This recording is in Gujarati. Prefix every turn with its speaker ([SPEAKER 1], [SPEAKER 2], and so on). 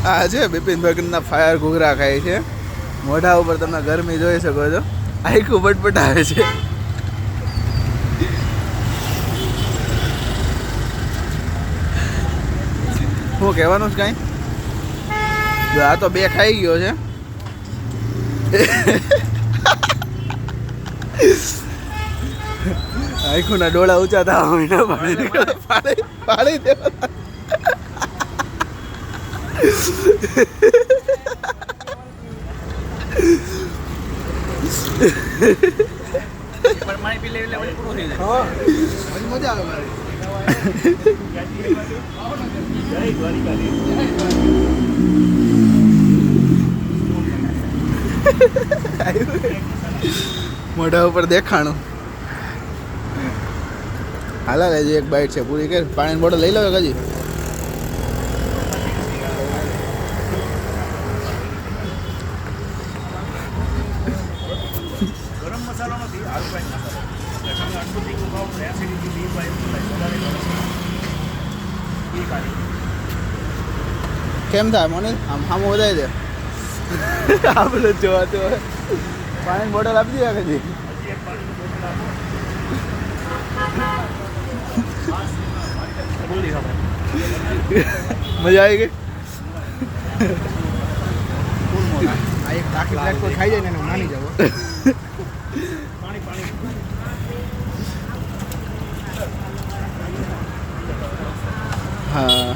[SPEAKER 1] આ છે બિપિન ભગતના ફાયર ઘૂઘરા ખાય છે. મોઢા ઉપર તમે ગરમી જોઈ શકો છો. આખું બટપટાવે છે. શું કહેવાનું છે કાંઈ? આ તો બે ખાઈ ગયો છે. આખુંના ડોળા ઊંચા થવા હોય પાડી દેવા. મજા આવે. મોઢા ઉપર દેખાણું. હાલા લેજે એક બાઈટ છે પૂરી કર. પાણીની બોટલ લઈ લો હજી. કેમ થાય મને આમ સામું વધારી દે. આપણે જોવાતું હોય. પાણીની બોટલ આપી દે કદી. મજા આવી ગઈ. આ એક આખી પ્લેટ કોઈ ખાઈ જાય ને એને માની જાવ. હા